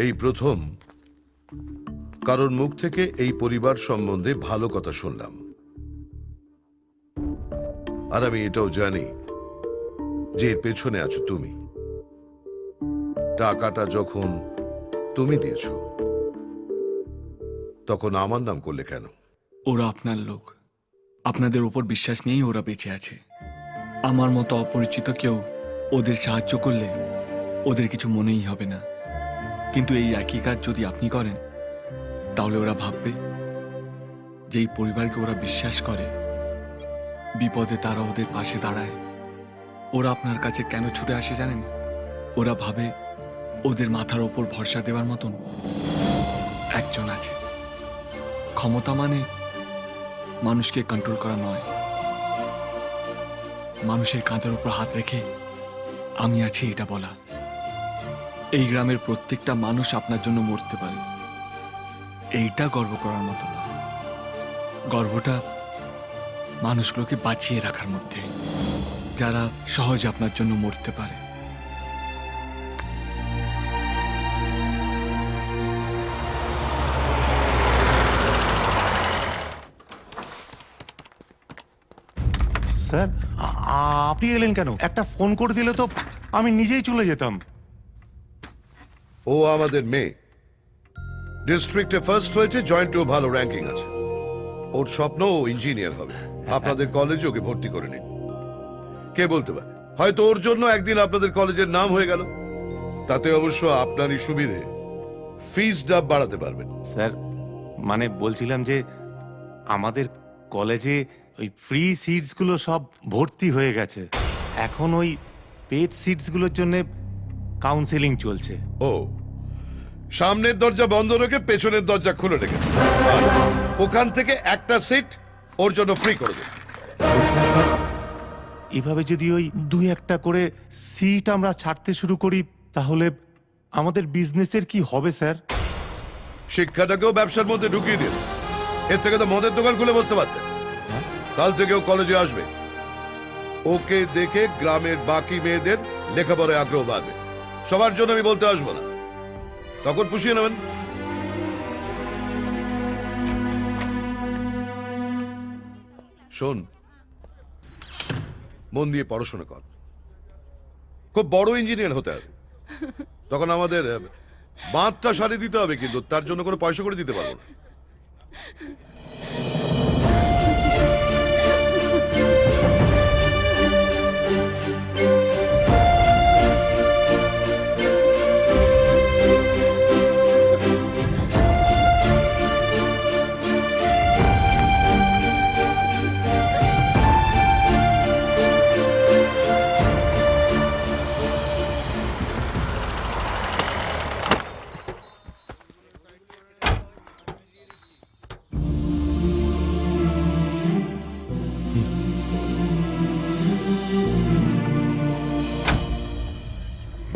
এই প্রথম কারোর মুখ থেকে এই পরিবার সম্বন্ধে ভালো কথা শুনলাম। আর আমি এটাও জানি যে এর পেছনে আছো তুমি। টাকাটা যখন তুমি দিয়েছ তখন আমার নাম করলে কেন? ওরা আপনার লোক, আপনাদের উপর বিশ্বাস নিয়েই ওরা বেঁচে আছে। আমার মতো অপরিচিত কেউ ওদের সাহায্য করলে ওদের কিছু মনেই হবে না, কিন্তু এই একই কাজ যদি আপনি করেন তাহলে ওরা ভাববে যে এই পরিবারকে ওরা বিশ্বাস করে, বিপদে তারা ওদের পাশে দাঁড়ায়। ওরা আপনার কাছে কেন ছুটে আসে জানেন? ওরা ভাবে ওদের মাথার ওপর ভরসা দেওয়ার মতন একজন আছে। ক্ষমতা মানে মানুষকে কন্ট্রোল করা নয়, মানুষের কাঁধের উপর হাত রেখে আমি আছি এটা বলা। এই গ্রামের প্রত্যেকটা মানুষ আপনার জন্য মরতে পারে, এইটা গর্ব করার মতো না। গর্বটা মানুষগুলোকে বাঁচিয়ে রাখার মধ্যে, যারা সহজে আপনার জন্য মরতে পারে। স্যার, আপনি এলেন কেন? একটা ফোন করে দিলে তো আমি নিজেই চলে যেতাম। ও আমাদের মেয়ে, ডিস্ট্রিক্টে ফার্স্ট হয়েছে, জয়েন্টেও ভালো র্যাঙ্কিং আছে। ওর স্বপ্ন ও ইঞ্জিনিয়ার হবে। আপনাদের কলেজে ওকে ভর্তি করে নিন। কে বলতে পারে, হয়তো ওর জন্য একদিন আপনাদের কলেজের নাম হয়ে গেল। তাতে অবশ্য আপনারই সুবিধে, ফিসটা বাড়াতে পারবেন। স্যার, মানে বলছিলাম যে আমাদের কলেজে ওই ফ্রি সিটসগুলো সব ভর্তি হয়ে গেছে। এখন ওই পেড সিটসগুলোর জন্য কাউন্সেলিং চলছে। ও, সামনের দরজা বন্ধ রেখে পেছনের দরজা খুলে রেখে ওখান থেকে একটা সিট ওর জন্য ফ্রি করে দিন। এভাবে যদি ওই দুই একটা করে সিট আমরা ছাড়তে শুরু করি তাহলে আমাদের বিজনেসের কি হবে স্যার? শিক্ষাটাকেও ব্যবসার মধ্যে ঢুকিয়ে দিন। এর থেকে তো মদের দোকান খুলে বসতে পারতেন। কাল থেকে ও কলেজে আসবে। ওকে দেখে গ্রামের বাকি মেয়েদের লেখাপড়ায় আগ্রহ বাড়বে। সবার জন্য আমি বলতে আসবো না, তখন পুষিয়ে নেবেন। শোন, মন দিয়ে পড়াশোনা কর, খুব বড় ইঞ্জিনিয়ার হতে হবে। তখন আমাদের বাঁধটা সারিয়ে দিতে হবে, কিন্তু তার জন্য কোনো পয়সা করে দিতে পারবো না।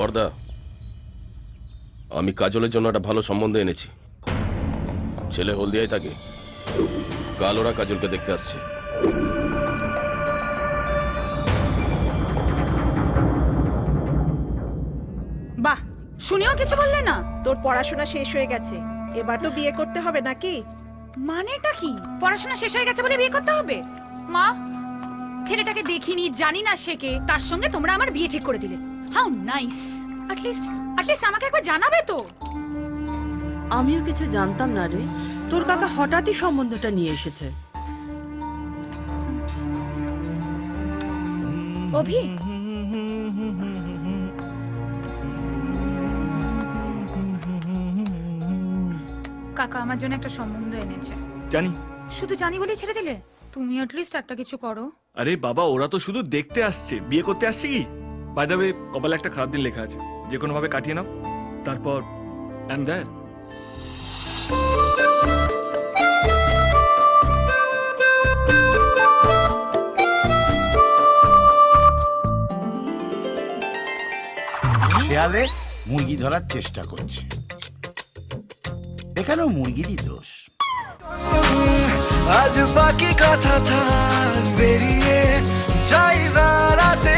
বর্দা, আমি কাজলের জন্য একটা ভালো সম্বন্ধ এনেছি। ছেলে হলদিয়ায় থাকে, কাল ওরা কাজলকে দেখতে আসছে। বাহ, শুনেও কিছু বললে না? তোর পড়াশোনা শেষ হয়ে গেছে, এবার তো বিয়ে করতে হবে নাকি? মানেটা কি? পড়াশোনা শেষ হয়ে গেছে বলে বিয়ে করতে হবে? মা, ছেলেটাকে দেখিনি, জানি না সে কে, তার সঙ্গে তোমরা আমার বিয়ে ঠিক করে দিলে। How nice! অ্যাটলিস্ট আমাকে একবার জানাবে তো। আমিও কিছু জানতাম না রে, তোর কাকা হঠাৎই সম্বন্ধটা নিয়ে এসেছে। অভি, কাকা আমার জন্য একটা সম্বন্ধ এনেছে। জানি। শুধু জানি বলেই ছেড়ে দিলে? তুমি অ্যাটলিস্ট একটা কিছু করো। আরে বাবা, ওরা তো শুধু দেখতে আসছে, বিয়ে করতে আসছে কি? বাই দ্য ওয়ে, কপালে একটা খারাপ দিন লেখা আছে, যে কোনো ভাবে কাটিয়ে নাও, তারপর এন্ড দেয়ার। শেয়ালে মুরগি ধরার চেষ্টা করছে, এখানেও মুরগিরই দোষ। আজ বাকি কথা থাক বেরিয়ে যাই বেড়াতে,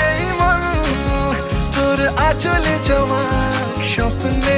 এই মন তোর আঁচলে জমা স্বপ্নে